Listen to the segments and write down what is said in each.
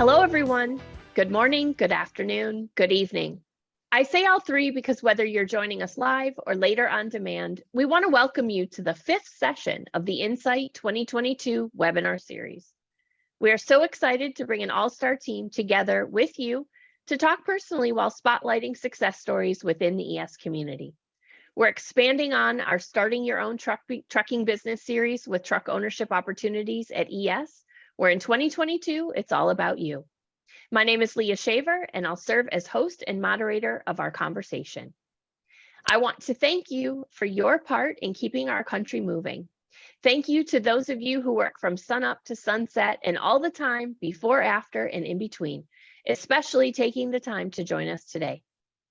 Hello, everyone. Good morning, good afternoon, good evening. I say all three because whether you're joining us live or later on demand, we want to welcome you to the fifth session of the Insight 2022 webinar series. We are so excited to bring an all-star team together with you to talk personally while spotlighting success stories within the ES community. We're expanding on our Starting Your Own Trucking Business series with truck ownership opportunities at ES, where in 2022, it's all about you. My name is Leah Shaver, and I'll serve as host and moderator of our conversation. I want to thank you for your part in keeping our country moving. Thank you to those of you who work from sunup to sunset and all the time before, after, and in between, especially taking the time to join us today.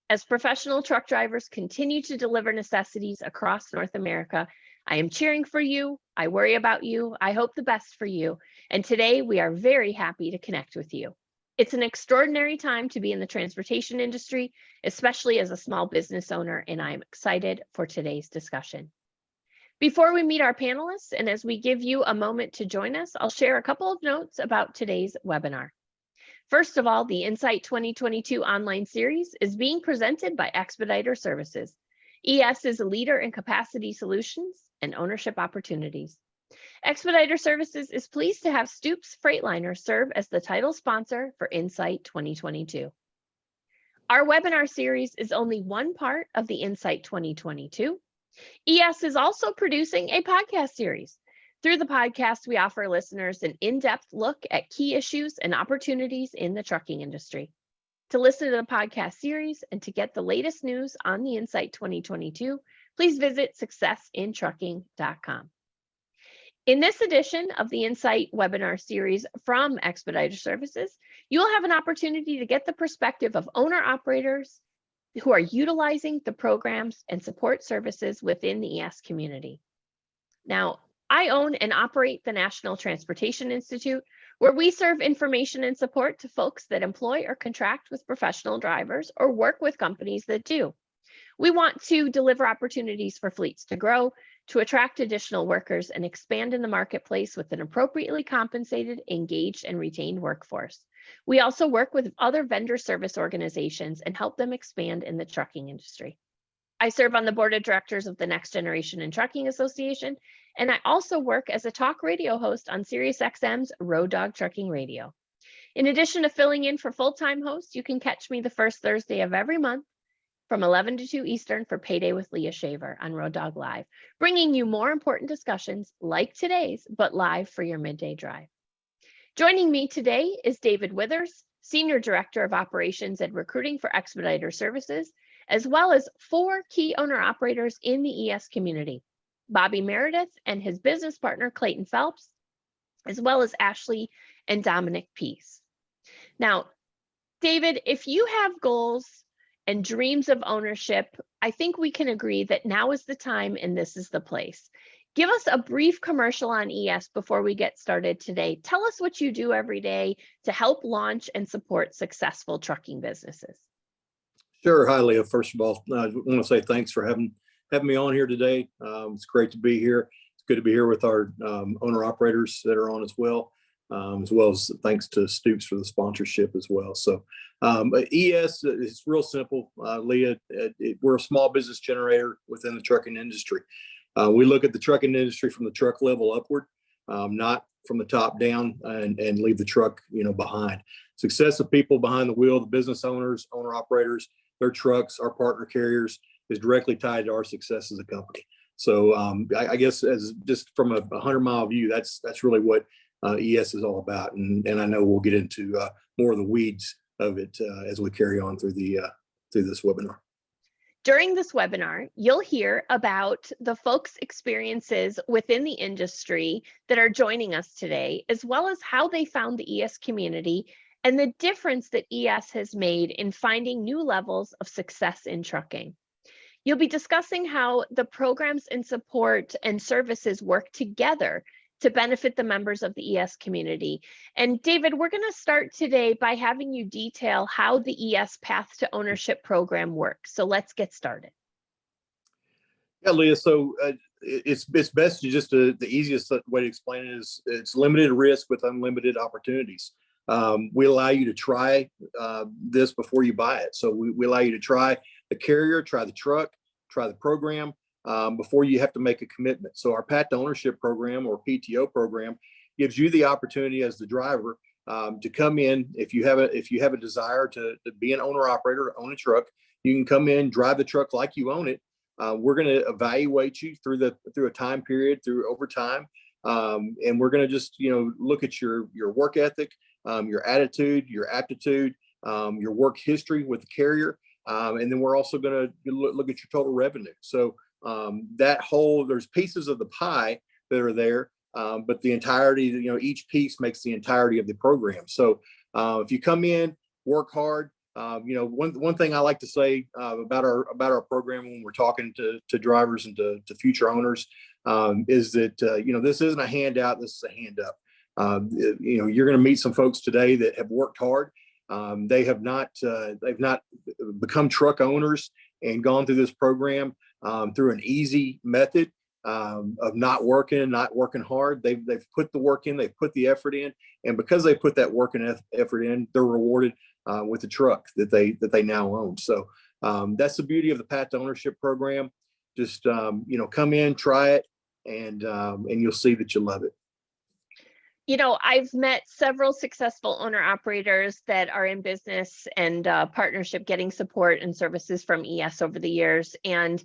As professional truck drivers continue to deliver necessities across North America, I am cheering for you. I worry about you. I hope the best for you. And today we are very happy to connect with you. It's an extraordinary time to be in the transportation industry, especially as a small business owner, and I'm excited for today's discussion. Before we meet our panelists, and as we give you a moment to join us, I'll share a couple of notes about today's webinar. First of all, the Insight 2022 online series is being presented by Expedited Services. ES is a leader in capacity solutions and ownership opportunities. Expedited Services is pleased to have Stoops Freightliner serve as the title sponsor for Insight 2022. Our webinar series is only one part of the Insight 2022. ES is also producing a podcast series. Through the podcast, we offer listeners an in-depth look at key issues and opportunities in the trucking industry. To listen to the podcast series and to get the latest news on the Insight 2022, please visit successintrucking.com. In this edition of the Insight webinar series from Expedited Services, you'll have an opportunity to get the perspective of owner-operators who are utilizing the programs and support services within the ES community. Now, I own and operate the National Transportation Institute, where we serve information and support to folks that employ or contract with professional drivers or work with companies that do. We want to deliver opportunities for fleets to grow, to attract additional workers, and expand in the marketplace with an appropriately compensated, engaged, and retained workforce. We also work with other vendor service organizations and help them expand in the trucking industry. I serve on the board of directors of the Next Generation in Trucking Association, and I also work as a talk radio host on SiriusXM's Road Dog Trucking Radio. In addition to filling in for full-time hosts, you can catch me the first Thursday of every month from 11 to 2 Eastern for Payday with Leah Shaver on Road Dog Live, bringing you more important discussions like today's, but live for your midday drive. Joining me today is David Withers, Senior Director of Operations and Recruiting for Expedited Services, as well as 4 key owner-operators in the ES community, Bobby Meredith and his business partner, Clayton Phelps, as well as Ashley and Dominic Peace. Now, David, if you have goals and dreams of ownership, I think we can agree that now is the time and this is the place. Give us a brief commercial on ES before we get started today. Tell us what you do every day to help launch and support successful trucking businesses. Sure. Hi, Leah. First of all, I want to say thanks for having me on here today. It's great to be here. It's good to be here with our owner operators that are on as well as thanks to Stoops for the sponsorship as well. So ES is real simple, Leah. We're a small business generator within the trucking industry. We look at the trucking industry from the truck level upward, not from the top down, and leave the truck behind. Success of people behind the wheel, the business owners, owner operators, their trucks, our partner carriers, is directly tied to our success as a company. So I guess as just from a 100-mile view, that's really what ES is all about. And I know we'll get into more of the weeds of it as we carry on through this webinar. During this webinar, you'll hear about the folks' experiences within the industry that are joining us today, as well as how they found the ES community and the difference that ES has made in finding new levels of success in trucking. You'll be discussing how the programs and support and services work together to benefit the members of the ES community. And David, we're going to start today by having you detail how the ES Path to Ownership program works. So let's get started. Yeah, Leah. So it's best to just the easiest way to explain it is it's limited risk with unlimited opportunities. We allow you to try this before you buy it. So we allow you to try the carrier, try the truck, try the program before you have to make a commitment. So our path to ownership program, or PTO program, gives you the opportunity as the driver to come in. If you have a desire to be an owner operator, own a truck, you can come in, drive the truck like you own it. We're going to evaluate you through a time period, through over time, and we're going to just look at your work ethic, your attitude, your aptitude, your work history with the carrier, and then we're also going to look at your total revenue. So there's pieces of the pie that are there, but the entirety, each piece makes the entirety of the program. So if you come in, work hard. One thing I like to say about our program when we're talking to drivers and to future owners is that this isn't a handout. This is a hand up. You're going to meet some folks today that have worked hard. They've not become truck owners and gone through this program through an easy method of not working hard. They've put the work in, they've put the effort in, and because they put that work and effort in, they're rewarded with the truck that they now own. So that's the beauty of the path to ownership program. Just come in, try it, and you'll see that you love it. I've met several successful owner operators that are in business and partnership getting support and services from ES over the years. And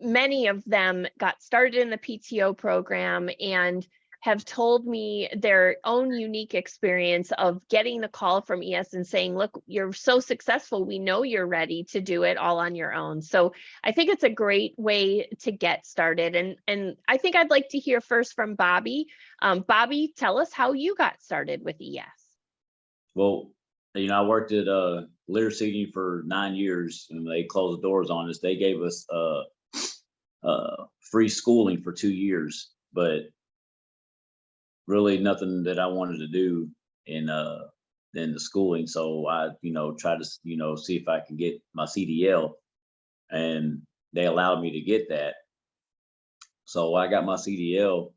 many of them got started in the PTO program and have told me their own unique experience of getting the call from ES and saying, look, you're so successful. We know you're ready to do it all on your own. So I think it's a great way to get started. And I think I'd like to hear first from Bobby. Bobby, tell us how you got started with ES. Well, I worked at Lear Seating for 9 years, and they closed the doors on us. They gave us free schooling for 2 years, but really nothing that I wanted to do in the schooling. So I, tried to, see if I can get my CDL, and they allowed me to get that. So I got my CDL,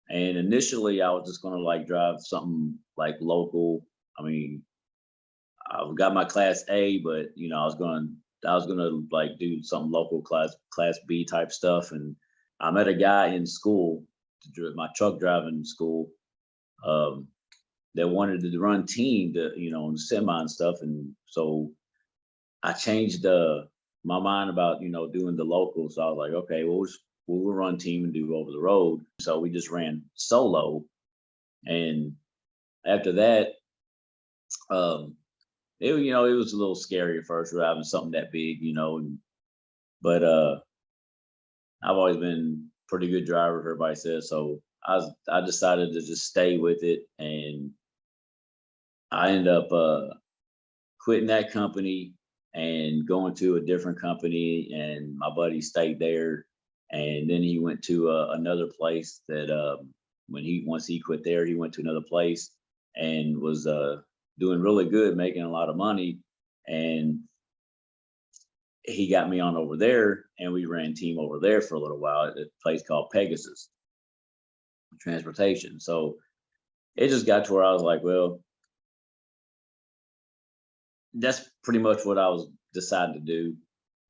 and initially I was just going to drive something local. I mean, I got my Class A, but I was going to do something local, Class B type stuff. And I met a guy in school, my truck driving school, that wanted to run team, in semi and stuff. And so I changed my mind about doing the local. So I was like, okay, well, we'll run team and do over the road. So we just ran solo, and after that, it was a little scary at first driving something that big, but I've always been a pretty good driver, everybody says. So I decided to just stay with it, and I ended up quitting that company and going to a different company, and my buddy stayed there, and then he went to another place that once he quit there, he went to another place and was doing really good, making a lot of money, and he got me on over there, and we ran team over there for a little while at a place called Pegasus Transportation. So it just got to where I was like, well, that's pretty much what I was deciding to do.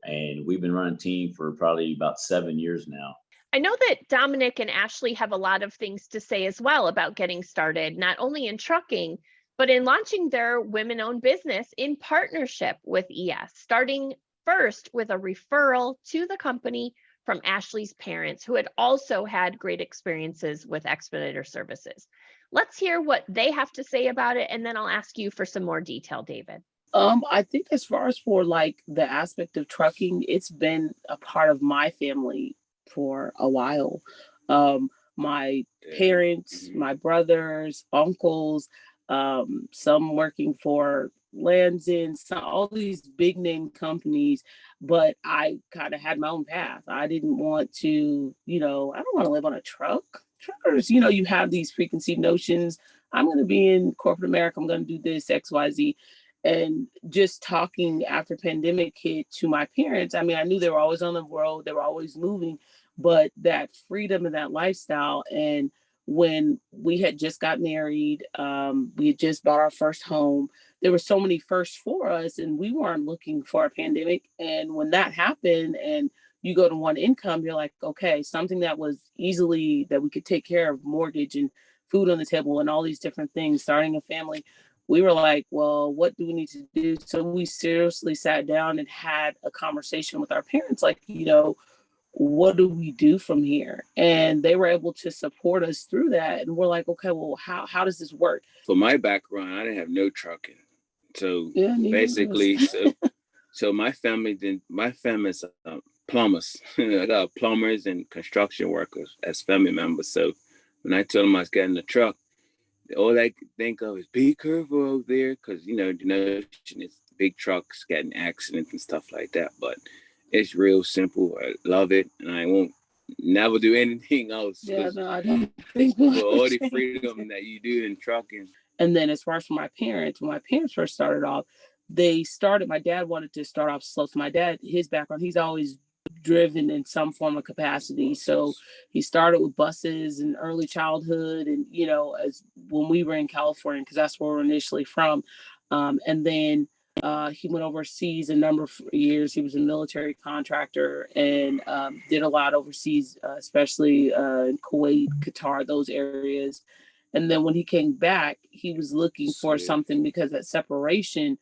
And we've been running team for probably about 7 years now. I know that Dominic and Ashley have a lot of things to say as well about getting started, not only in trucking, but in launching their women-owned business in partnership with ES, starting first with a referral to the company from Ashley's parents, who had also had great experiences with Expeditor services. Let's hear what they have to say about it, and then I'll ask you for some more detail, David. I think as far as for the aspect of trucking, it's been a part of my family for a while. My parents, my brothers, uncles, some working for Lands End, all these big name companies, but I kind of had my own path. I didn't want to, I don't want to live on a truck. Truckers, you have these preconceived notions. I'm going to be in corporate America. I'm going to do this, X, Y, Z. And just talking after pandemic hit to my parents, I mean, I knew they were always on the road. They were always moving, but that freedom and that lifestyle and when we had just got married. We had just bought our first home. There were so many firsts for us, and we weren't looking for a pandemic. And when that happened and you go to one income, you're like, okay, something that was easily that we could take care of, mortgage and food on the table and all these different things, starting a family. We were like, well, what do we need to do? So we seriously sat down and had a conversation with our parents, like, what do we do from here? And they were able to support us through that. And we're like, okay, well, how does this work? For my background, I didn't have no trucking. So Yeah, basically, so my family's plumbers. I got plumbers and construction workers as family members. So when I told them I was getting a truck, all I could think of is be careful over there, because the notion is big trucks getting accidents and stuff like that. But it's real simple. I love it, and I won't never do anything else. Yeah, no, I don't think for all the freedom that you do in trucking. And then as far as for my parents, when my parents first started off, my dad wanted to start off slow. So my dad, his background, he's always driven in some form of capacity. So he started with buses and early childhood, and as when we were in California, because that's where we're initially from. And then he went overseas a number of years. He was a military contractor and did a lot overseas, especially in Kuwait, Qatar, those areas. And then when he came back, he was looking for something, because that separation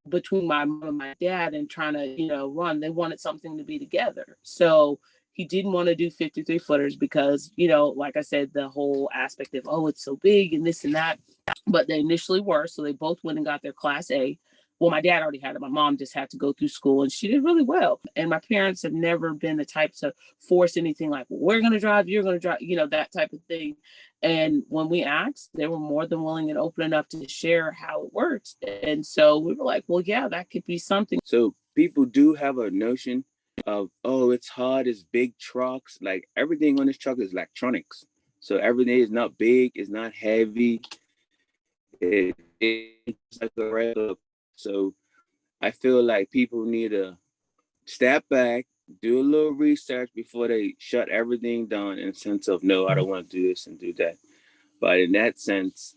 between my mom and my dad and trying to, run, they wanted something to be together. So he didn't want to do 53 footers because, like I said, the whole aspect of, oh, it's so big and this and that. But they initially were. So they both went and got their Class A. Well, my dad already had it. My mom just had to go through school, and she did really well. And my parents have never been the type to force anything like, well, we're going to drive, you're going to drive, that type of thing. And when we asked, they were more than willing and open enough to share how it works. And so we were like, well, yeah, that could be something. So people do have a notion of, oh, it's hard, it's big trucks. Like everything on this truck is electronics. So everything is not big, it's not heavy. It's like a regular. So I feel like people need to step back, do a little research before they shut everything down in the sense of, no, I don't want to do this and do that. But in that sense,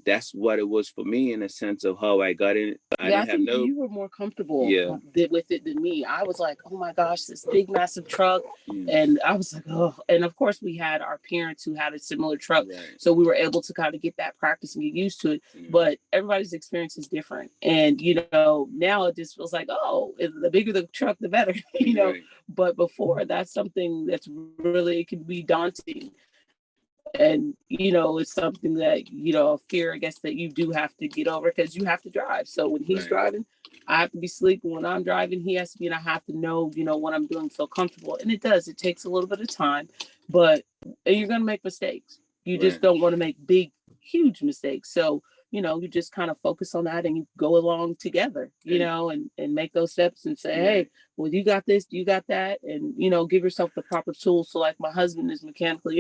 that's what it was for me, in a sense of how I got in it. I think you were more comfortable with it than me. I was like, oh my gosh, this big, massive truck. And I was like, oh. And of course, we had our parents who had a similar truck. Right. So we were able to kind of get that practice and get used to it. But everybody's experience is different. And, now it just feels like, oh, the bigger the truck, the better, Right. But before, that's something that's really, it can be daunting. And, it's something that, a fear, I guess, that you do have to get over, because you have to drive. So when he's driving, I have to be sleeping. When I'm driving, he has to be, and I have to know, what I'm doing, feel comfortable. And it does. It takes a little bit of time, but you're going to make mistakes. You just don't want to make big, huge mistakes. So, you just kind of focus on that and you go along together, and make those steps and say, hey, well, you got this, you got that. And, give yourself the proper tools. So like my husband is mechanically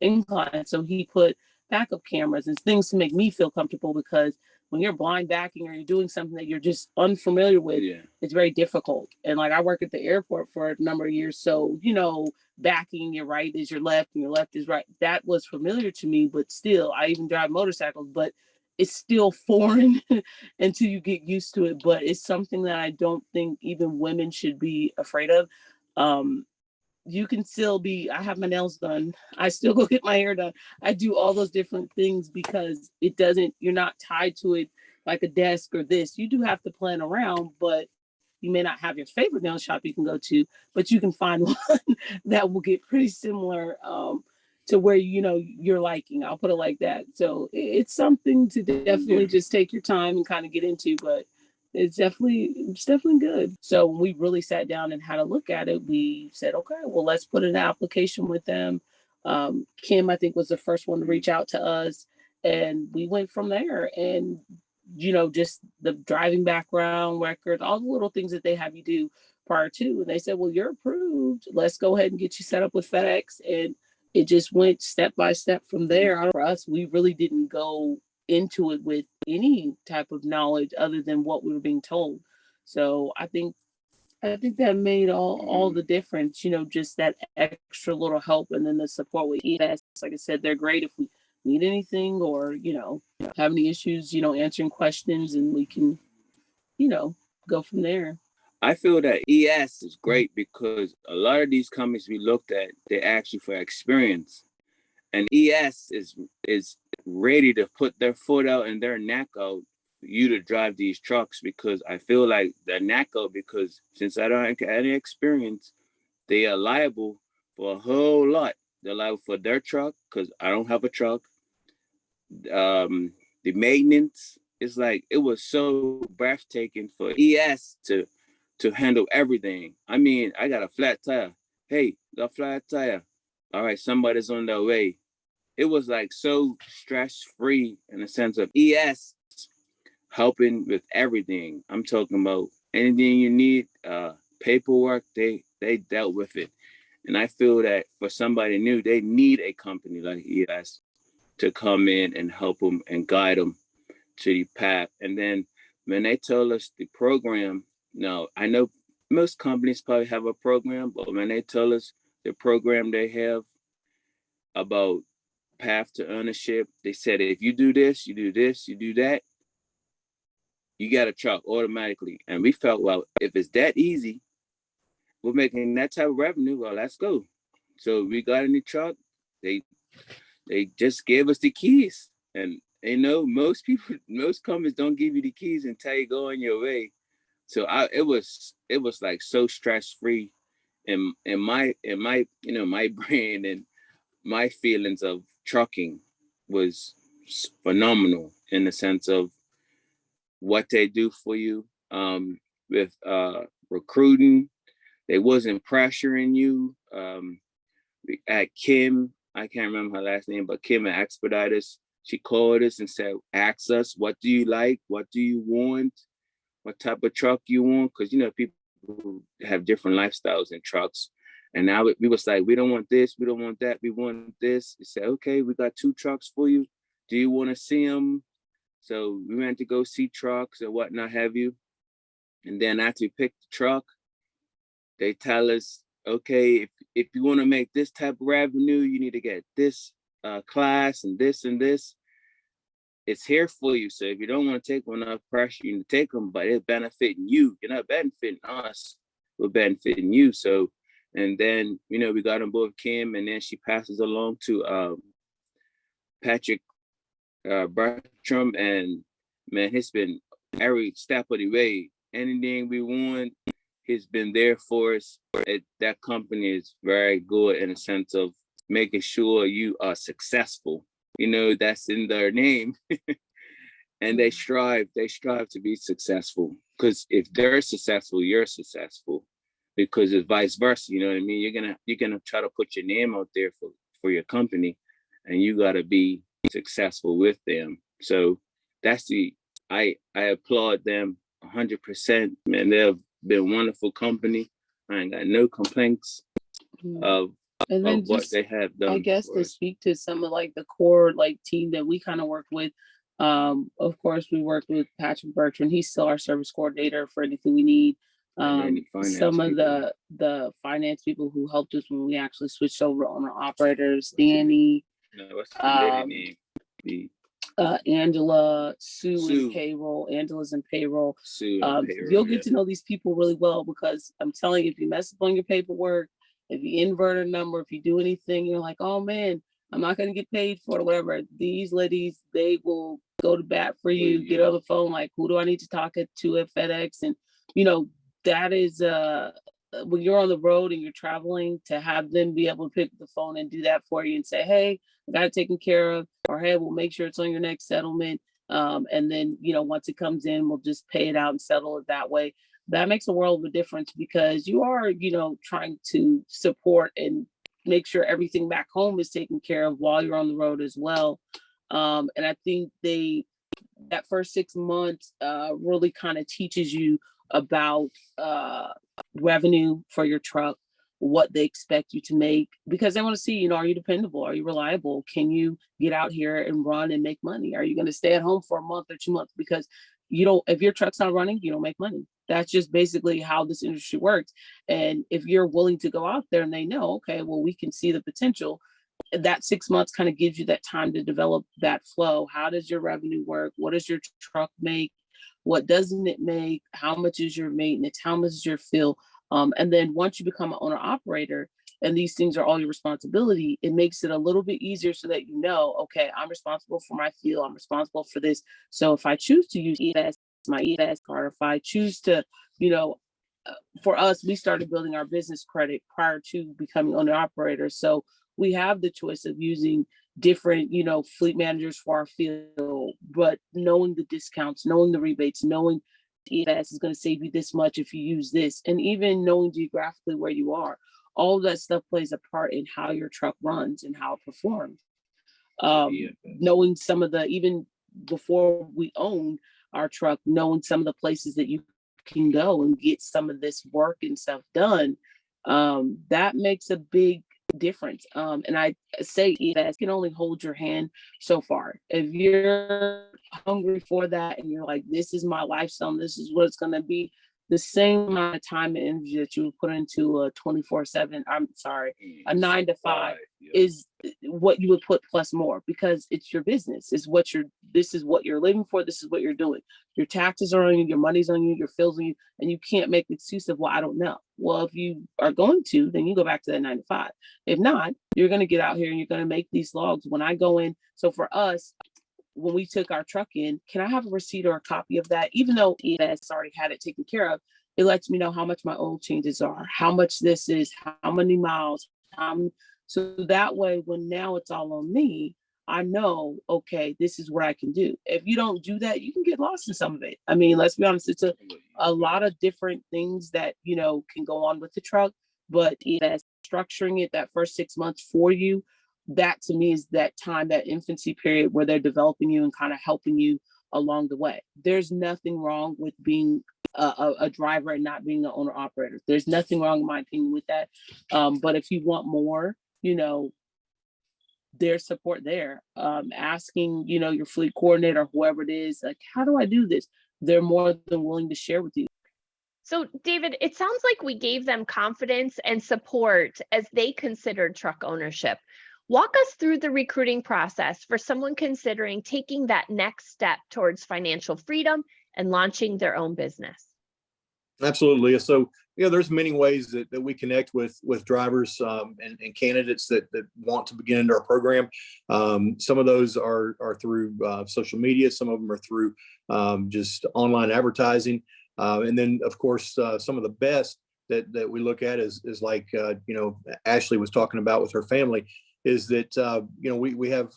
inclined, so he put backup cameras and things to make me feel comfortable, because when you're blind backing or you're doing something that you're just unfamiliar with, it's very difficult. And like I work at the airport for a number of years, so backing your right is your left and your left is right, that was familiar to me. But still, I even drive motorcycles, but it's still foreign until you get used to it. But it's something that I don't think even women should be afraid of. You can still I have my nails done. I still go get my hair done. I do all those different things because you're not tied to it like a desk or this. You do have to plan around, but you may not have your favorite nail shop you can go to, but you can find one that will get pretty similar to where, you're liking. I'll put it like that. So it's something to definitely just take your time and kind of get into, but it's definitely good. So when we really sat down and had a look at it, we said, okay, well, let's put an application with them. Kim, I think, was the first one to reach out to us, and we went from there. And, just the driving background record, all the little things that they have you do prior to. And they said, well, you're approved. Let's go ahead and get you set up with FedEx. And it just went step by step from there. For us, we really didn't go into it with any type of knowledge other than what we were being told. So I think I think that made all the difference, just that extra little help, and then the support with ES. Like I said, they're great if we need anything or, have any issues, answering questions, and we can, go from there. I feel that ES is great because a lot of these companies we looked at, they ask you for experience. And ES is ready to put their foot out and their neck out for you to drive these trucks, because I feel like their neck out, because since I don't have any experience, they are liable for a whole lot. They're liable for their truck because I don't have a truck. The maintenance is like, it was so breathtaking for ES to handle everything. I mean, I got a flat tire. Hey, got a flat tire. All right, somebody's on their way. It was like so stress-free in the sense of ES helping with everything. I'm talking about anything you need, paperwork, they dealt with it. And I feel that for somebody new, they need a company like ES to come in and help them and guide them to the path. And then when they told us the program, now I know most companies probably have a program, but when they tell us the program they have about path to ownership, they said if you do this, you do this, you do that, you got a truck automatically. And we felt, well, if it's that easy, we're making that type of revenue, well, let's go. So we got in the truck. They just gave us the keys. And most companies don't give you the keys until you go on your way. So it was like so stress-free in my my brain, and my feelings of trucking was phenomenal in the sense of what they do for you with recruiting. They wasn't pressuring you. At Kim, I can't remember her last name, but Kim at Expedited, she called us and said, ask us, what do you like? What do you want? What type of truck you want? Because, people have different lifestyles in trucks. And now we was like, we don't want this, we don't want that, we want this. They said, okay, we got 2 trucks for you. Do you want to see them? So we went to go see trucks and whatnot have you. And then after we picked the truck, they tell us, okay, if you want to make this type of revenue, you need to get this class and this and this. It's here for you. So if you don't want to take one, enough pressure, you can take them, but it's benefiting you. You're not benefiting us, we're benefiting you. So, and then, we got on board Kim, and then she passes along to Patrick Bertram, and man, he's been every step of the way. Anything we want, he's been there for us. That company is very good in the sense of making sure you are successful. That's in their name. And they strive to be successful, because if they're successful, you're successful, because it's vice versa. You know what I mean? You're gonna try to put your name out there for your company, and you got to be successful with them. So that's I applaud them 100%, man. They've been a wonderful company. I ain't got no complaints of what they have done. I guess to speak to some of like the core team that we kind of work with. Of course, we work with Patrick Bertrand. He's still our service coordinator for anything we need. Some of the finance people who helped us when we actually switched over owner operators, Danny, Angela, Sue in payroll. Angela's in payroll. You'll get to know these people really well, because I'm telling you, if you mess up on your paperwork, if you invert a number, if you do anything, you're like, oh man, I'm not going to get paid for it or whatever. These ladies, they will go to bat for you, get on the phone, like, who do I need to talk to at FedEx? And, that is, when you're on the road and you're traveling, to have them be able to pick up the phone and do that for you and say, hey, I got it taken care of, or hey, we'll make sure it's on your next settlement. And then, once it comes in, we'll just pay it out and settle it that way. That makes a world of a difference, because you are, trying to support and make sure everything back home is taken care of while you're on the road as well. And I think that first 6 months really kind of teaches you about revenue for your truck, what they expect you to make, because they want to see, are you dependable? Are you reliable? Can you get out here and run and make money? Are you going to stay at home for a month or 2 months? Because if your truck's not running, you don't make money. That's just basically how this industry works. And if you're willing to go out there and they know, okay, well, we can see the potential, that 6 months kind of gives you that time to develop that flow. How does your revenue work? What does your truck make? What doesn't it make? How much is your maintenance? How much is your fill? And then once you become an owner operator and these things are all your responsibility, it makes it a little bit easier so that you know, okay, I'm responsible for my fuel. I'm responsible for this. So if I choose to use EFS, my EFS card, if I choose to, you know, for us, we started building our business credit prior to becoming owner operators. So we have the choice of using different, you know, fleet managers for our field, but knowing the discounts, knowing the rebates, knowing EFS is going to save you this much if you use this, and even knowing geographically where you are, all of that stuff plays a part in how your truck runs and how it performs. Knowing some of the, even before we own our truck, knowing some of the places that you can go and get some of this work and stuff done, that makes a big difference. And I say EFS can only hold your hand so far. If you're hungry for that and you're like, this is my lifestyle, this is what it's going to be, the same amount of time and energy that you would put into a 24/7, a 9 to 5 is what you would put plus more, because it's your business. This is what you're living for. This is what you're doing. Your taxes are on you, your money's on you, your bills on you, and you can't make the excuse of, well, I don't know. Well, if you are going to, then you go back to that 9 to 5. If not, you're going to get out here and you're going to make these logs. When I go in, so for us, when we took our truck in, can I have a receipt or a copy of that? Even though EFS already had it taken care of, it lets me know how much my oil changes are, how much this is, how many miles. So that way, when now it's all on me, I know, okay, this is what I can do. If you don't do that, you can get lost in some of it. I mean, let's be honest, it's a lot of different things that, you know, can go on with the truck, but EFS structuring it that first 6 months for you, that to me is that time, that infancy period where they're developing you and kind of helping you along the way. There's nothing wrong with being a driver and not being an owner operator. There's nothing wrong, in my opinion, with that. But if you want more, you know, there's support there. Asking, you know, your fleet coordinator, whoever it is, like, how do I do this? They're more than willing to share with you. So, David, it sounds like we gave them confidence and support as they considered truck ownership. Walk us through the recruiting process for someone considering taking that next step towards financial freedom and launching their own business. Absolutely. So, you know, there's many ways that we connect with drivers and candidates that want to begin into our program. Some of those are through social media. Some of them are through just online advertising. And then, of course, some of the best that we look at is like, you know, Ashley was talking about with her family, is that, you know, we have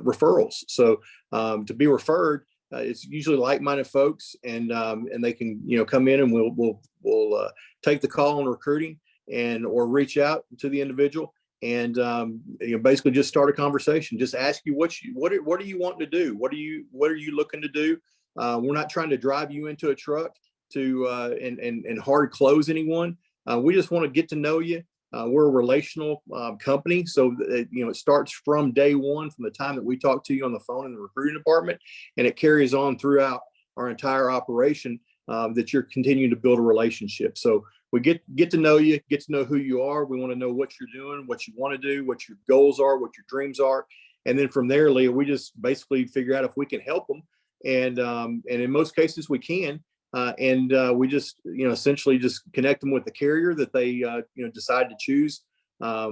referrals. So to be referred, it's usually like-minded folks, and they can, you know, come in and we'll take the call on recruiting or reach out to the individual and you know, basically just start a conversation. Just ask you what are you wanting to do? What are you looking to do? We're not trying to drive you into a truck to and hard close anyone. We just want to get to know you. We're a relational company, so you know, it starts from day one, from the time that we talk to you on the phone in the recruiting department, and it carries on throughout our entire operation, that you're continuing to build a relationship. So we get to know you, get to know who you are. We want to know what you're doing, what you want to do, what your goals are, what your dreams are, and then from there, Leah, we just basically figure out if we can help them, and in most cases we can. We just, you know, essentially just connect them with the carrier that they, you know, decide to choose,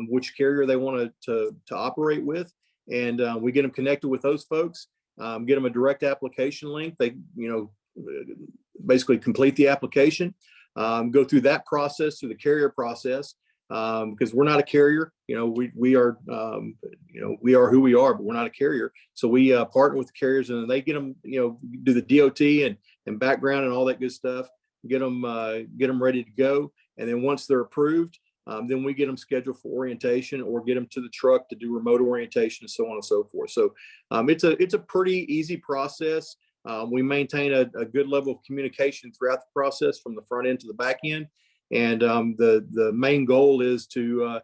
which carrier they want to operate with. And we get them connected with those folks, get them a direct application link. They, you know, basically complete the application, go through that process, through the carrier process, because we're not a carrier. You know, we are, you know, we are who we are, but we're not a carrier. So we partner with the carriers, and then they get them, you know, do the DOT and background and all that good stuff, get them ready to go. And then once they're approved, then we get them scheduled for orientation or get them to the truck to do remote orientation and so on and so forth. So it's a pretty easy process. We maintain a good level of communication throughout the process, from the front end to the back end. And the main goal is to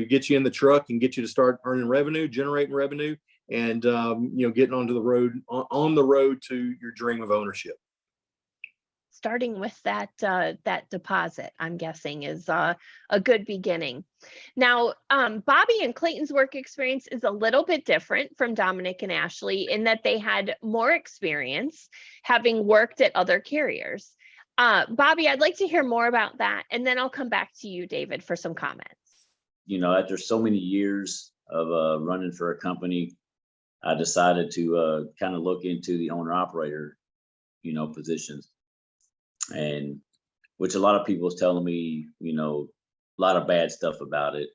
get you in the truck and get you to start earning revenue, generating revenue, and you know, getting onto the road, on the road to your dream of ownership. starting with that deposit, I'm guessing, is a good beginning. Now, Bobby and Clayton's work experience is a little bit different from Dominic and Ashley in that they had more experience having worked at other carriers. Bobby, I'd like to hear more about that, and then I'll come back to you, David, for some comments. After so many years of running for a company, I decided to kind of look into the owner operator, positions, and which a lot of people was telling me, a lot of bad stuff about it.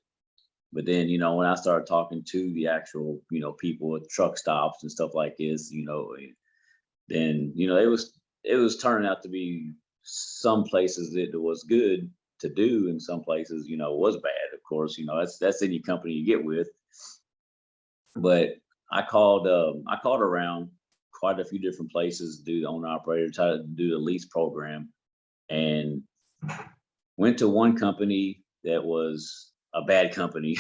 But then, when I started talking to the actual, people at truck stops and stuff like this, then, it was turning out to be some places that it was good to do, and some places, was bad. Of course, that's any company you get with. But I called around quite a few different places to do the owner operator, try to do the lease program, and went to one company that was a bad company.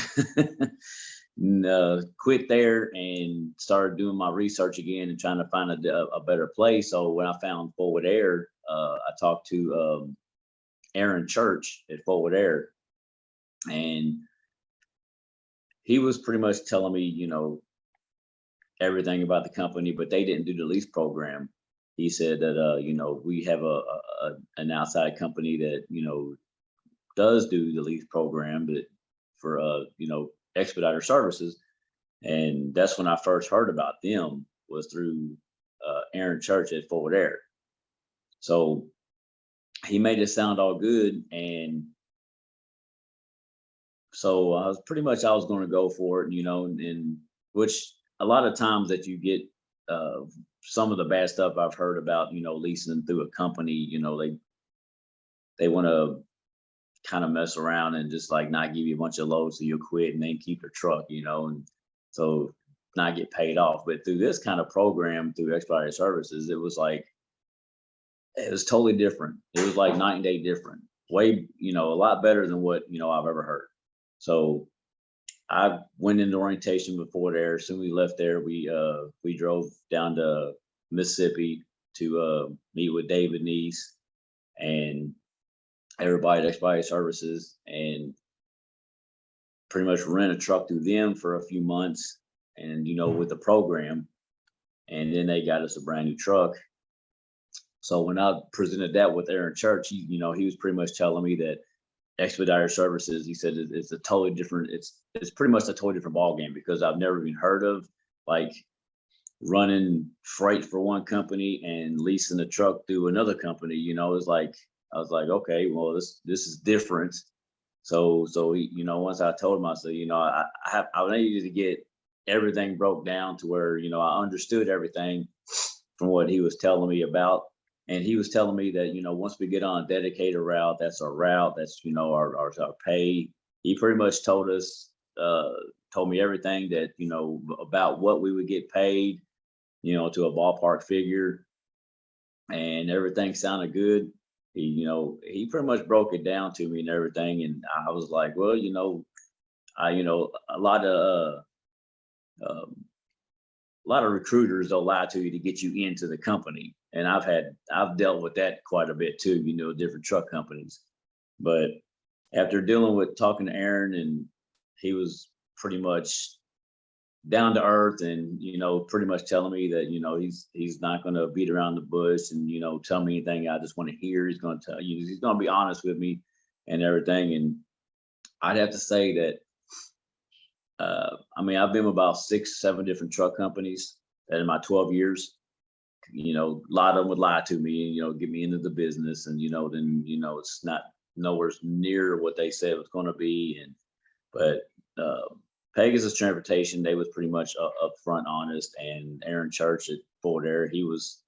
Quit there and started doing my research again and trying to find a better place. So when I found Forward Air, I talked to Aaron Church at Forward Air, and he was pretty much telling me, everything about the company, but they didn't do the lease program. He said that, we have an outside company that, does do the lease program, but for, expediter services. And that's when I first heard about them, was through Aaron Church at Forward Air. So he made it sound all good. And so I was going to go for it, and which a lot of times that you get some of the bad stuff I've heard about, leasing through a company, they want to kind of mess around and just like not give you a bunch of loads so you'll quit and then keep your truck, and so not get paid off. But through this kind of program, through Expedited Services, it was totally different. It was like night and day different. Way, a lot better than what, I've ever heard. So I went into orientation before there. As soon as we left there, we drove down to Mississippi to meet with David Neese and everybody at Expedited Services, and pretty much rent a truck through them for a few months, and with the program, and then they got us a brand new truck. So when I presented that with Aaron Church, he was pretty much telling me that Expedited Services, he said it's a totally different, it's pretty much a totally different ball game, because I've never even heard of like running freight for one company and leasing a truck through another company. It's like, I was like, okay, well, this is different. So once I told him, I said, I needed to get everything broke down to where, I understood everything from what he was telling me about. And he was telling me that, once we get on a dedicated route, that's our route, that's, our pay. He pretty much told me everything that, about what we would get paid, to a ballpark figure, and everything sounded good. He pretty much broke it down to me and everything. And I was like, well, a lot of recruiters, they'll lie to you to get you into the company. And I've dealt with that quite a bit too, different truck companies. But after talking to Aaron, and he was pretty much down to earth, and pretty much telling me that he's not going to beat around the bush and tell me anything I just want to hear. He's going to tell you, he's going to be honest with me and everything. And I'd have to say that I've been with about 6-7 different truck companies in my 12 years. A lot of them would lie to me and get me into the business, and then it's not nowhere near what they said it was going to be. But Pegasus Transportation, they was pretty much upfront honest, and Aaron Church at Forward Air, he was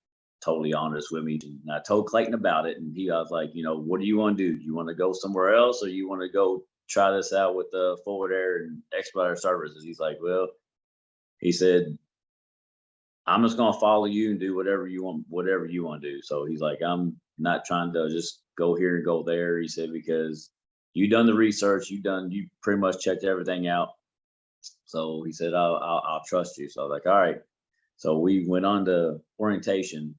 totally honest with me. And I told Clayton about it, and I was like, what do you want to do? You want to go somewhere else, or you want to go try this out with the Forward Air and Expedited Services? He's like, well, he said, I'm just gonna follow you and do whatever you want to do. So he's like, I'm not trying to just go here and go there. He said, because you done the research, you pretty much checked everything out. So he said, I'll trust you. So I was like, all right. So we went on to orientation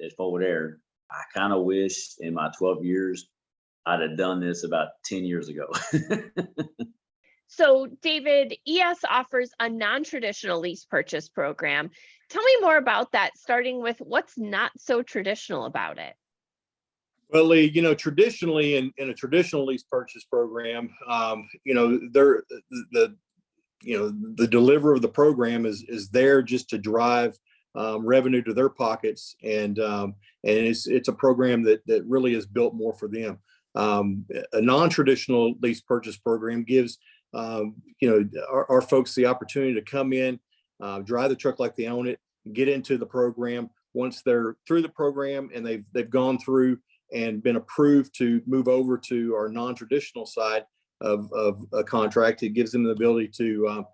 at Forward Air, I kind of wish in my 12 years, I'd have done this about 10 years ago. So, David, ES offers a non-traditional lease purchase program. Tell me more about that, starting with what's not so traditional about it. Well, Lee, traditionally in a traditional lease purchase program, the deliverer of the program is there just to drive revenue to their pockets, and it's a program that really is built more for them. A non-traditional lease purchase program gives our folks the opportunity to come in, drive the truck like they own it, get into the program. Once they're through the program and they've gone through and been approved to move over to our non-traditional side of a contract, it gives them the ability to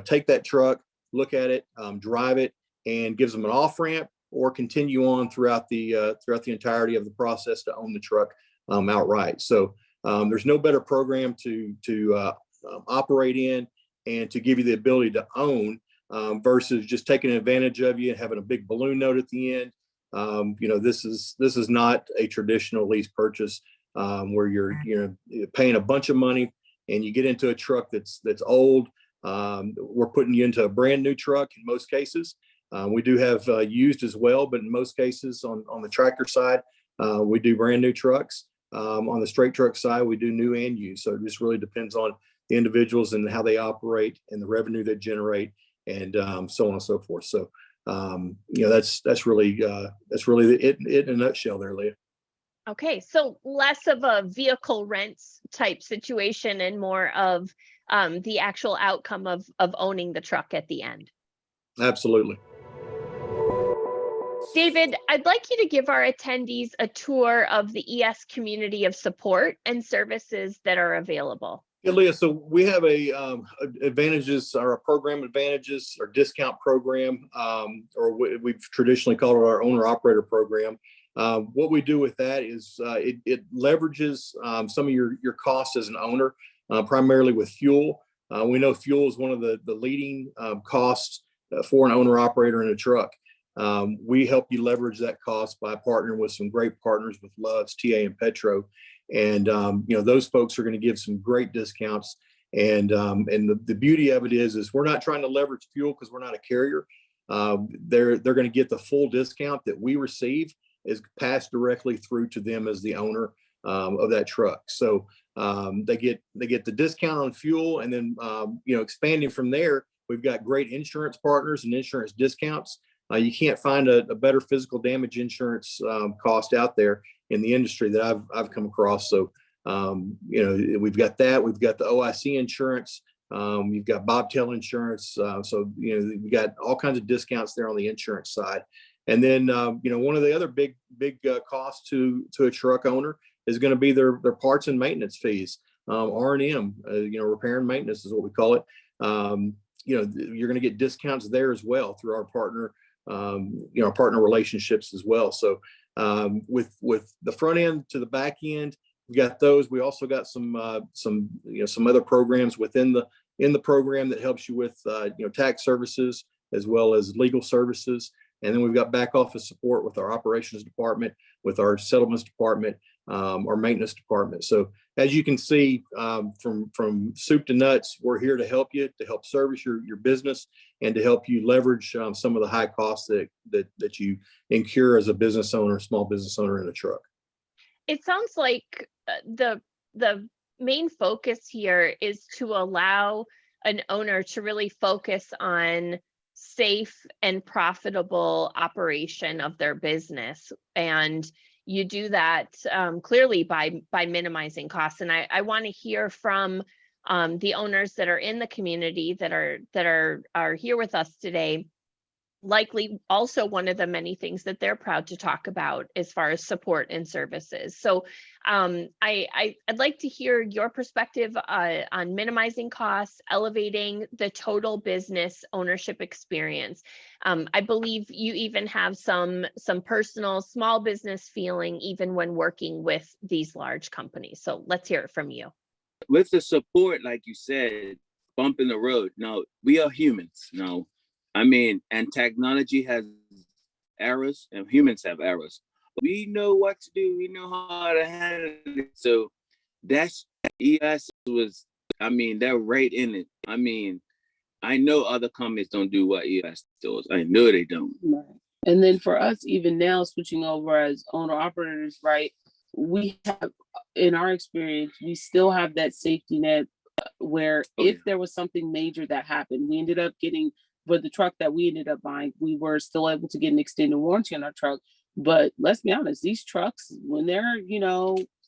take that truck, look at it, drive it, and gives them an off ramp or continue on throughout the entirety of the process to own the truck outright. So there's no better program to operate in and to give you the ability to own versus just taking advantage of you and having a big balloon note at the end. This is not a traditional lease purchase where you're paying a bunch of money and you get into a truck that's old. We're putting you into a brand new truck in most cases. We do have used as well, but in most cases on the tractor side, we do brand new trucks. On the straight truck side, we do new and used. So it just really depends on the individuals and how they operate and the revenue they generate, and so on and so forth. So that's really it in a nutshell there, Leah. Okay, so less of a vehicle rents type situation and more of the actual outcome of owning the truck at the end. Absolutely. David, I'd like you to give our attendees a tour of the ES community of support and services that are available. Yeah, Leah, so we have advantages, our program advantages, our discount program, or we've traditionally called it our owner operator program. What we do with that is it leverages some of your costs as an owner, primarily with fuel. We know fuel is one of the leading costs for an owner operator in a truck. We help you leverage that cost by partnering with some great partners with Love's, TA, and Petro. And those folks are going to give some great discounts. And the beauty of it is we're not trying to leverage fuel because we're not a carrier. They're going to get the full discount that we receive is passed directly through to them as the owner of that truck. So they get the discount on fuel, and then expanding from there, we've got great insurance partners and insurance discounts. You can't find a better physical damage insurance cost out there in the industry that I've come across. So we've got that. We've got the OIC insurance. You've got bobtail insurance. So we got all kinds of discounts there on the insurance side. And then one of the other big costs to a truck owner is going to be their parts and maintenance fees. R&M, repair and maintenance is what we call it. You're going to get discounts there as well through our partner relationships as well. So with the front end to the back end, we got those. We also got some other programs within the program that helps you with tax services as well as legal services. And then we've got back office support with our operations department, with our settlements department, our maintenance department. So as you can see, from soup to nuts, we're here to help you, to help service your business, and to help you leverage some of the high costs that you incur as a business owner, small business owner in a truck. It sounds like the main focus here is to allow an owner to really focus on safe and profitable operation of their business, and you do that clearly by minimizing costs. And I want to hear from the owners that are in the community that are here with us today. Likely also one of the many things that they're proud to talk about as far as support and services. So I'd like to hear your perspective on minimizing costs, elevating the total business ownership experience. I believe you even have some personal small business feeling even when working with these large companies. So let's hear it from you. With the support, like you said, bump in the road. No, we are humans. No. I mean, and technology has errors and humans have errors. We know what to do. We know how to handle it. So that's ES was, I mean, they're right in it. I mean, I know other companies don't do what ES does. I know they don't. Right. And then for us, even now switching over as owner operators, right? We have, in our experience, we still have that safety net where if there was something major that happened, we ended up getting for the truck that we ended up buying, we were still able to get an extended warranty on our truck. But let's be honest, these trucks, when they're,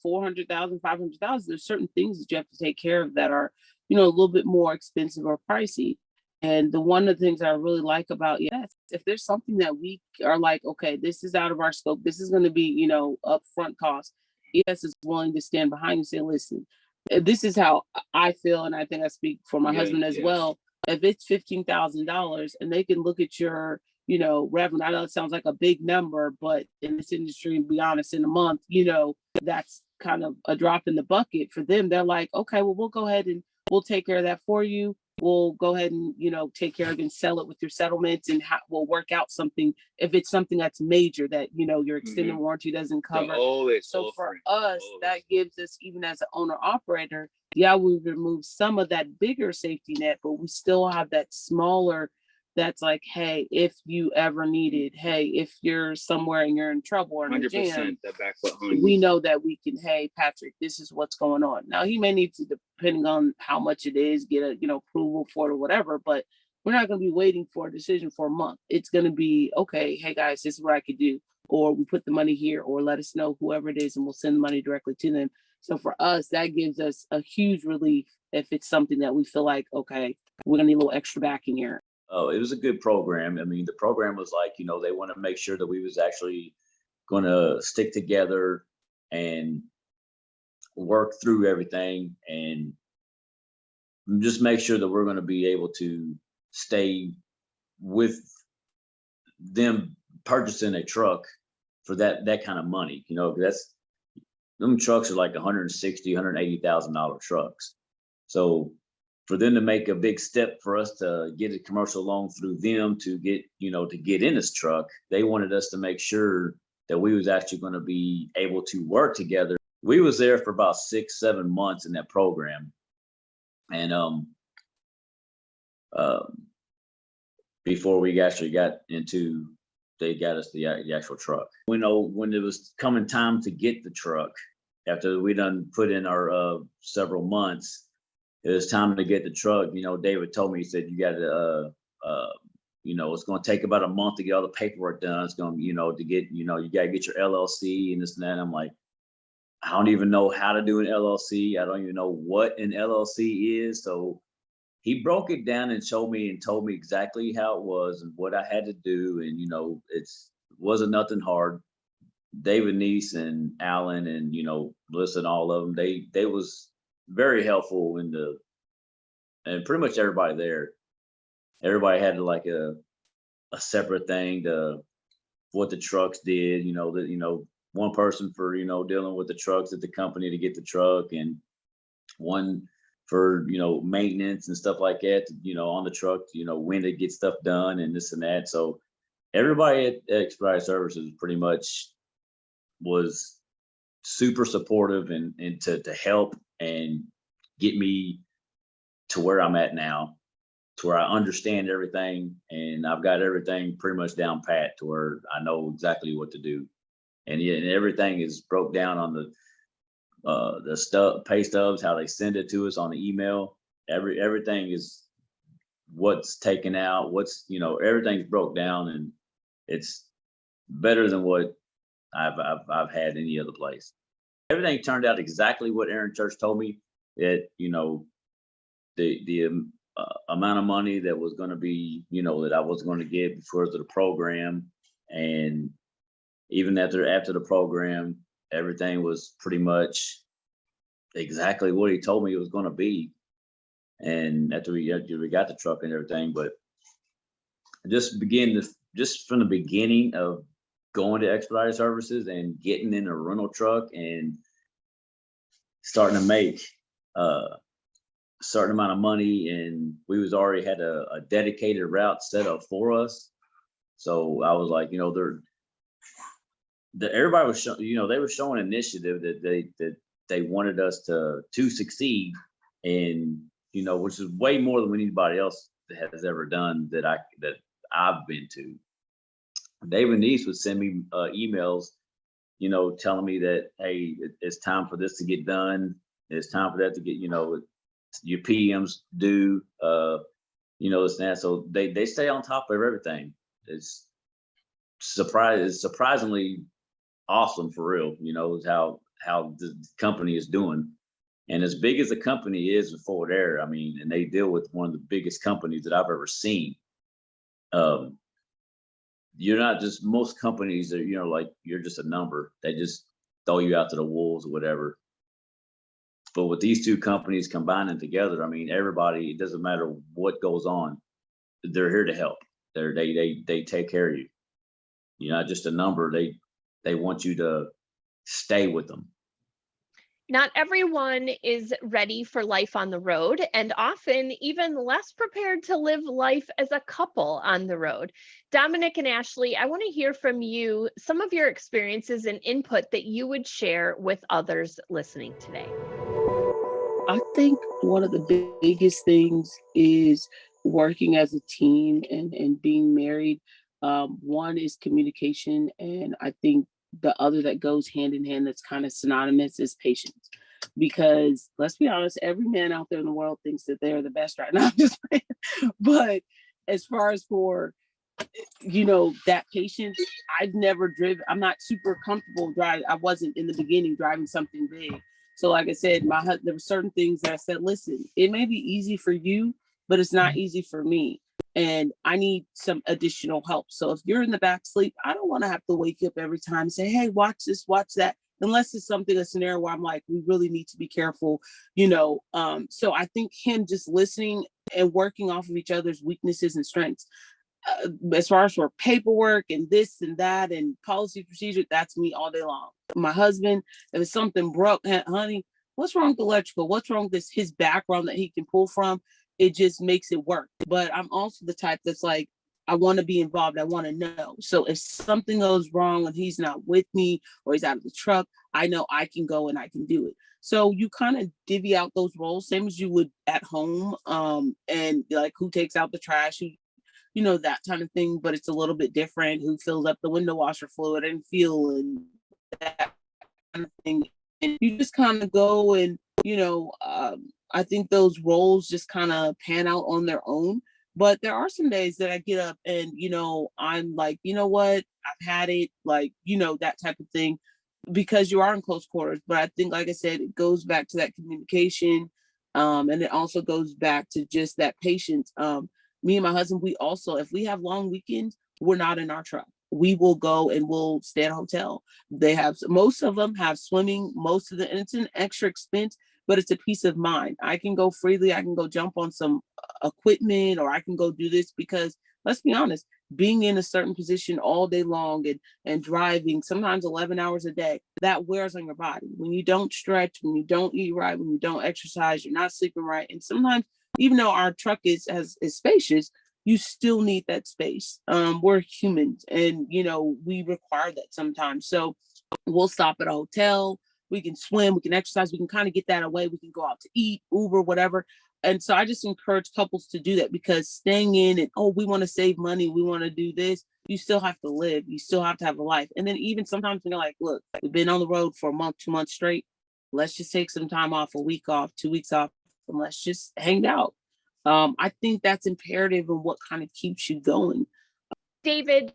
400,000, 500,000, there's certain things that you have to take care of that are, a little bit more expensive or pricey. And one of the things I really like about, yes, if there's something that we are like, okay, this is out of our scope, this is going to be, upfront cost. ES is willing to stand behind and say, listen, this is how I feel, and I think I speak for my husband as well. If it's $15,000 and they can look at your, revenue, I know it sounds like a big number, but in this industry, and be honest, in a month, that's kind of a drop in the bucket for them. They're like, okay, well, we'll go ahead and we'll take care of that for you. We'll go ahead and, take care of it and sell it with your settlements, and we'll work out something if it's something that's major that, your extended warranty doesn't cover. So for us, that gives us, even as an owner operator, we remove some of that bigger safety net, but we still have that smaller that's like, hey, if you ever need it, hey, if you're somewhere and you're in trouble or in a jam, we know that we can, hey, Patrick, this is what's going on. Now, he may need to, depending on how much it is, get a, approval for it or whatever, but we're not going to be waiting for a decision for a month. It's going to be, okay, hey, guys, this is what I could do. Or we put the money here, or let us know, whoever it is, and we'll send the money directly to them. So for us, that gives us a huge relief if it's something that we feel like, okay, we're going to need a little extra backing here. Oh, it was a good program. I mean, the program was like, they want to make sure that we was actually going to stick together and work through everything and just make sure that we're going to be able to stay with them purchasing a truck for that kind of money. Them trucks are like $160,000, $180,000 trucks. So for them to make a big step for us to get a commercial loan through them to get, to get in this truck, they wanted us to make sure that we was actually going to be able to work together. We was there for about 6-7 months in that program. And before we actually got into, they got us the actual truck. When it was coming time to get the truck, after we done put in our several months, it was time to get the truck. David told me, he said, you got to, it's going to take about a month to get all the paperwork done. It's going to, to get, you got to get your LLC and this and that. And I'm like, I don't even know how to do an LLC. I don't even know what an LLC is. So he broke it down and showed me and told me exactly how it was and what I had to do. And, it wasn't nothing hard. David Neese and Alan and, Melissa and all of them, they was very helpful and pretty much everybody there. Everybody had like a separate thing to what the trucks did, one person for, dealing with the trucks at the company to get the truck, and one for, maintenance and stuff like that, on the truck, when to get stuff done and this and that. So everybody at Expedited Services pretty much was super supportive and to help and get me to where I'm at now, to where I understand everything and I've got everything pretty much down pat to where I know exactly what to do. And everything is broke down on the pay stubs, how they send it to us on the email. Everything is what's taken out, everything's broke down, and it's better than what I've had any other place. Everything turned out exactly what Aaron Church told me. That the amount of money that was going to be, that I was going to get before the program, and even after the program, everything was pretty much exactly what he told me it was going to be. And after we got the truck and everything, but just from the beginning of going to Expedited Services and getting in a rental truck and starting to make a certain amount of money, and we was already had a dedicated route set up for us. So I was like, everybody was they were showing initiative that they wanted us to succeed, and which is way more than anybody else has ever done that I've been to. David Neese would send me emails, telling me that, hey, it's time for this to get done. It's time for that to get, your PMs due, this and that. So they stay on top of everything. It's surprisingly awesome for real, how the company is doing. And as big as the company is with Forward Air, I mean, and they deal with one of the biggest companies that I've ever seen. You're not just, most companies that, like you're just a number. They just throw you out to the wolves or whatever. But with these two companies combining together, I mean, everybody, it doesn't matter what goes on, they're here to help. They take care of you. You're not just a number. They want you to stay with them. Not everyone is ready for life on the road, and often even less prepared to live life as a couple on the road. Dominic and Ashley, I want to hear from you some of your experiences and input that you would share with others listening today. I think one of the biggest things is working as a team and being married. One is communication, and I think the other that goes hand in hand that's kind of synonymous is patience. Because let's be honest, every man out there in the world thinks that they're the best right now. Just but as far as for that patience, I've never driven. I'm not super comfortable driving. I wasn't in the beginning driving something big. So like I said, there were certain things that I said, listen, it may be easy for you, but it's not easy for me. And I need some additional help. So if you're in the back sleep, I don't want to have to wake you up every time and say, hey, watch this, watch that. Unless it's a scenario where I'm like, we really need to be careful, So I think him just listening and working off of each other's weaknesses and strengths. As far as for paperwork and this and that and policy procedure, that's me all day long. My husband, if it's something broke, honey, what's wrong with electrical? What's wrong with his background that he can pull from? It just makes it work. But I'm also the type that's like, I want to be involved. I want to know. So if something goes wrong and he's not with me or he's out of the truck, I know I can go and I can do it. So you kind of divvy out those roles, same as you would at home. And like who takes out the trash, who that kind of thing, but it's a little bit different. Who fills up the window washer fluid and fuel and that kind of thing. And you just kind of go and, I think those roles just kind of pan out on their own. But there are some days that I get up and, I'm like, you know what, I've had it, like, that type of thing, because you are in close quarters. But I think, like I said, it goes back to that communication. And it also goes back to just that patience. Me and my husband, we also, if we have long weekends, we're not in our truck. We will go and we'll stay at a hotel. Most of them have swimming, and it's an extra expense, but it's a peace of mind. I can go freely. I can go jump on some equipment, or I can go do this because, let's be honest, being in a certain position all day long and driving sometimes 11 hours a day, that wears on your body. When you don't stretch, when you don't eat right, when you don't exercise, you're not sleeping right. And sometimes, even though our truck is spacious, you still need that space. We're humans, and we require that sometimes. So we'll stop at a hotel. We can swim, we can exercise, we can kind of get that away. We can go out to eat, Uber, whatever. And so I just encourage couples to do that, because staying in and, we want to save money, we want to do this, you still have to live. You still have to have a life. And then even sometimes when you're like, look, we've been on the road for a month, 2 months straight. Let's just take some time off, a week off, 2 weeks off, and let's just hang out. I think that's imperative in what kind of keeps you going. David,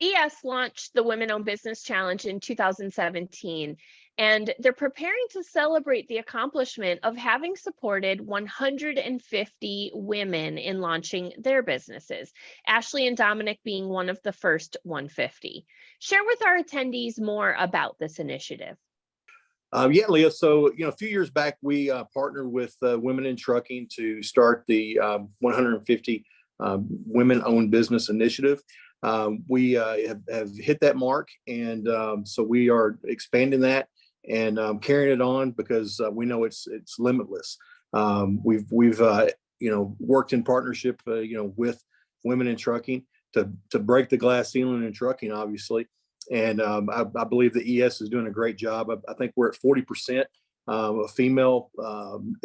ES launched the Women-Owned Business Challenge in 2017, and they're preparing to celebrate the accomplishment of having supported 150 women in launching their businesses, Ashley and Dominic being one of the first 150. Share with our attendees more about this initiative. Yeah, Leah. So, a few years back, we partnered with Women in Trucking to start the 150 Women-Owned Business Initiative. We have hit that mark, and so we are expanding that and carrying it on, because we know it's limitless. We've worked in partnership with Women in Trucking to break the glass ceiling in trucking, obviously. And I believe the ES is doing a great job. I think we're at 40% of female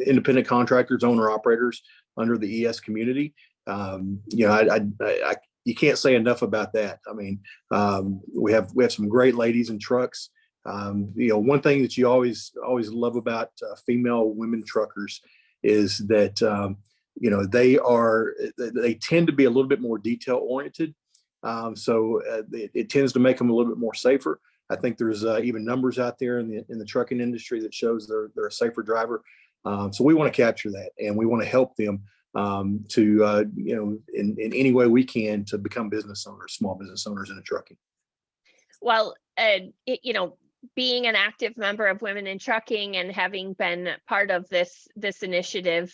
independent contractors, owner operators under the ES community. You know, you can't say enough about that. I mean, we have some great ladies in trucks. You know, one thing that you always love about women truckers is that you know, they tend to be a little bit more detail oriented. So it tends to make them a little bit more safer. I think there's even numbers out there in the trucking industry that shows they're a safer driver. So we want to capture that, and we want to help them to you know, in any way we can to become business owners, small business owners in the trucking. Well, you know, being an active member of Women in Trucking and having been part of this initiative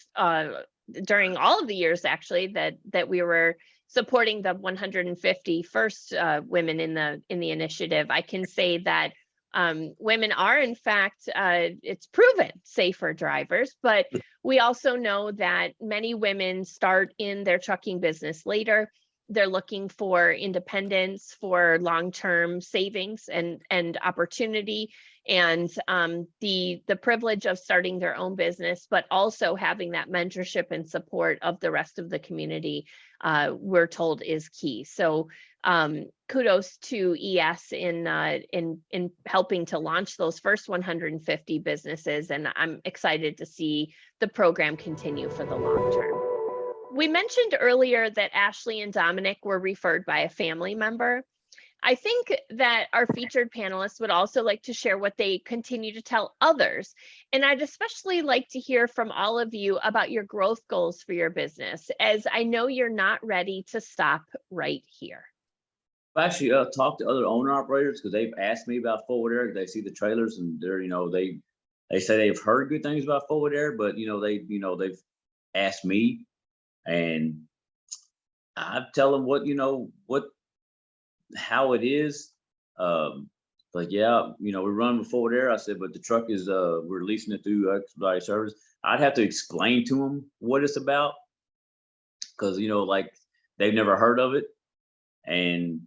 during all of the years actually that we were supporting the 150 first women in the initiative, I can say that women are in fact, it's proven safer drivers, but we also know that many women start in their trucking business later. They're looking for independence, for long-term savings and opportunity, and the privilege of starting their own business, but also having that mentorship and support of the rest of the community, we're told is key. So kudos to ES in helping to launch those first 150 businesses, and I'm excited to see the program continue for the long term. We mentioned earlier that Ashley and Dominic were referred by a family member. I think that our featured panelists would also like to share what they continue to tell others. And I'd especially like to hear from all of you about your growth goals for your business, as I know you're not ready to stop right here. I actually talked to other owner operators because they've asked me about Forward Air. They see the trailers and they're, you know, they say they've heard good things about Forward Air, but you know, they've asked me. And I tell them how it is. Like, yeah, you know, we're running with Forward Air. I said, but the truck is, we're leasing it through expedited service. I'd have to explain to them what it's about, because, you know, like they've never heard of it. And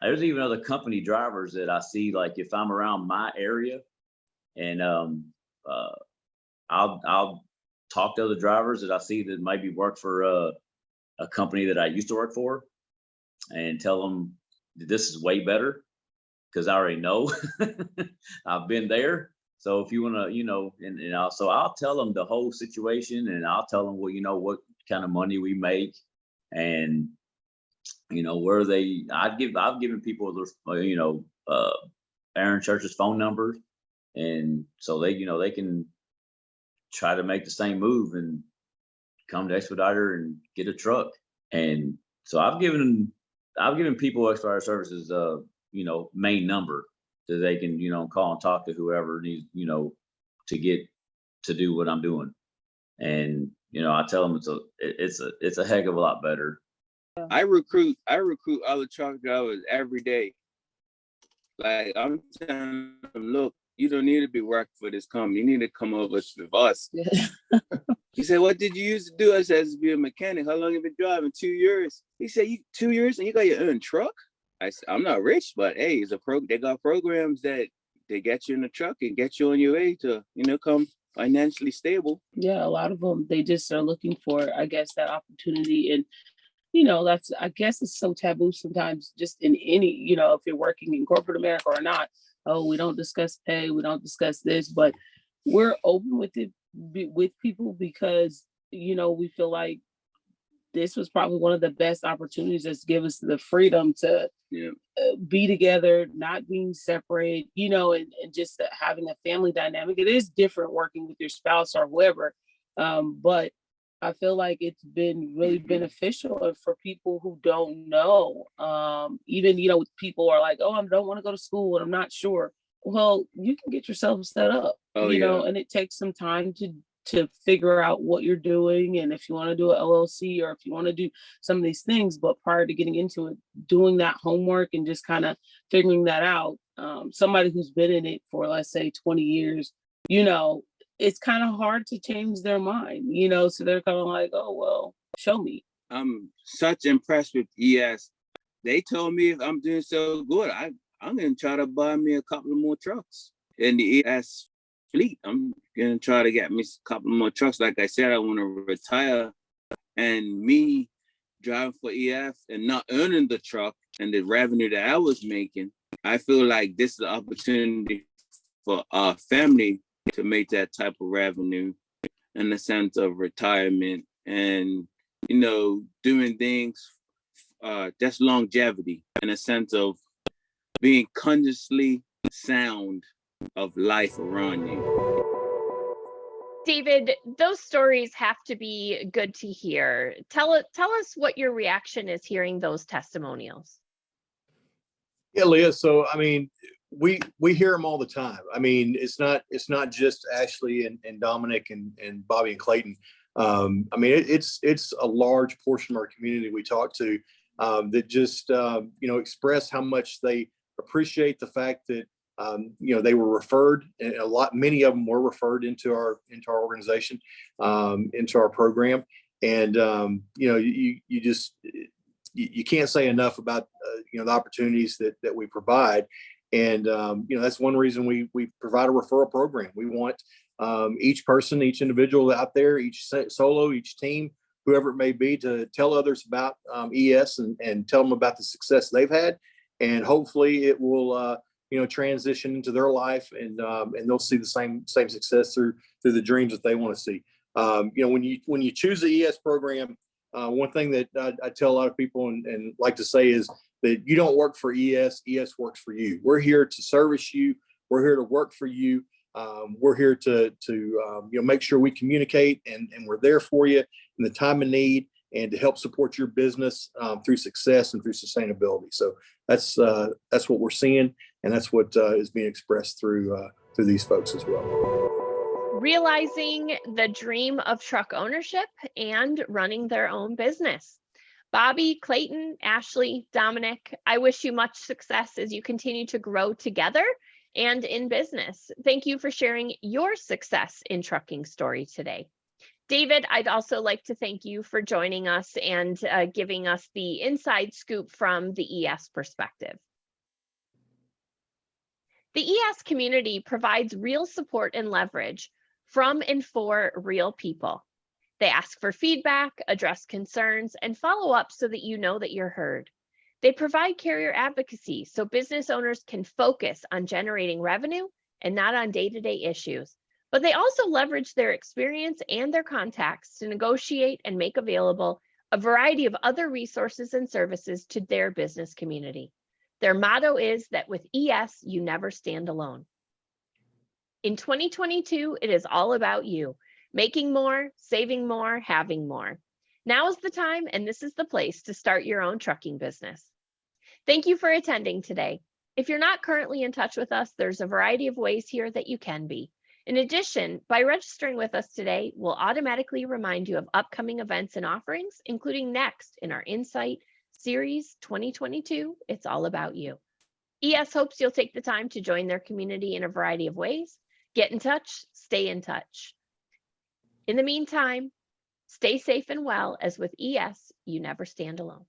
there's even other company drivers that I see, like if I'm around my area, and I'll talk to other drivers that I see that maybe work for a company that I used to work for, and tell them this is way better because I already know. I've been there. So if you want to, you know, and I'll tell them the whole situation, and I'll tell them, well, you know, what kind of money we make, and you know, where I've given people their, you know, Aaron Church's phone number, and so they, you know, they can try to make the same move and come to Expediter and get a truck. And so I've given people Expediter Services, you know, main number that they can, you know, call and talk to whoever needs, you know, to get to do what I'm doing. And, you know, I tell them it's a heck of a lot better. I recruit other truck drivers every day. Like, I'm telling them, look, you don't need to be working for this company. You need to come over with us. He said, what did you used to do? I said, to be a mechanic. How long have you been driving? 2 years. He said, 2 years and you got your own truck? I said, I'm not rich, but hey, they got programs that they get you in the truck and get you on your way to, you know, come financially stable. Yeah, a lot of them, they just are looking for, I guess, that opportunity. And you know, I guess it's so taboo sometimes, just in any, you know, if you're working in corporate America or not. Oh, we don't discuss pay, we don't discuss this, but we're open with it with people because, you know, we feel like this was probably one of the best opportunities that's give us the freedom to be together, not being separate, you know, and just having a family dynamic. It is different working with your spouse or whoever, but I feel like it's been really beneficial for people who don't know. Even, you know, people are like, oh, I don't want to go to school and I'm not sure. Well, you can get yourself set up, you know, and it takes some time to figure out what you're doing. And if you want to do an LLC or if you want to do some of these things, but prior to getting into it, doing that homework and just kind of figuring that out, somebody who's been in it for, let's say, 20 years, you know, it's kind of hard to change their mind, you know, so they're kind of like, oh, well, show me. I'm such impressed with ES. They told me if I'm doing so good, I'm gonna try to buy me a couple of more trucks in the ES fleet. I'm gonna try to get me a couple more trucks. Like I said, I want to retire, and me driving for EF and not earning the truck and the revenue that I was making, I feel like this is an opportunity for our family to make that type of revenue in the sense of retirement and, you know, doing things that's longevity in a sense of being consciously sound of life around you. David, those stories have to be good to hear. Tell us what your reaction is hearing those testimonials. Yeah, Leah. So, I mean, we hear them all the time. I mean, it's not just Ashley and Dominic and Bobby and Clayton. I mean, it's a large portion of our community we talk to that just express how much they appreciate the fact that they were referred, and many of them were referred into our organization, into our program, and you can't say enough about the opportunities that we provide, and that's one reason we provide a referral program. We want each person, each individual out there, each solo, each team, whoever it may be, to tell others about ES and tell them about the success they've had, and hopefully it will transition into their life, and they'll see the same success through the dreams that they want to see. When you choose the ES program, one thing that I tell a lot of people and like to say is that you don't work for ES works for you. We're here to service you. We're here to work for you. We're here to make sure we communicate, and we're there for you in the time of need, and to help support your business through success and through sustainability. So that's what we're seeing, and that's what is being expressed through these folks as well. Realizing the dream of truck ownership and running their own business. Bobby, Clayton, Ashley, Dominic, I wish you much success as you continue to grow together and in business. Thank you for sharing your success in trucking story today. David, I'd also like to thank you for joining us and giving us the inside scoop from the ES perspective. The ES community provides real support and leverage from and for real people. They ask for feedback, address concerns, and follow up so that you know that you're heard. They provide carrier advocacy so business owners can focus on generating revenue and not on day-to-day issues. But they also leverage their experience and their contacts to negotiate and make available a variety of other resources and services to their business community. Their motto is that with ES, you never stand alone. In 2022, it is all about you, making more, saving more, having more. Now is the time, and this is the place to start your own trucking business. Thank you for attending today. If you're not currently in touch with us, there's a variety of ways here that you can be. In addition, by registering with us today, we'll automatically remind you of upcoming events and offerings, including next in our Insight Series 2022, It's All About You. ES hopes you'll take the time to join their community in a variety of ways. Get in touch, stay in touch. In the meantime, stay safe and well, as with ES, you never stand alone.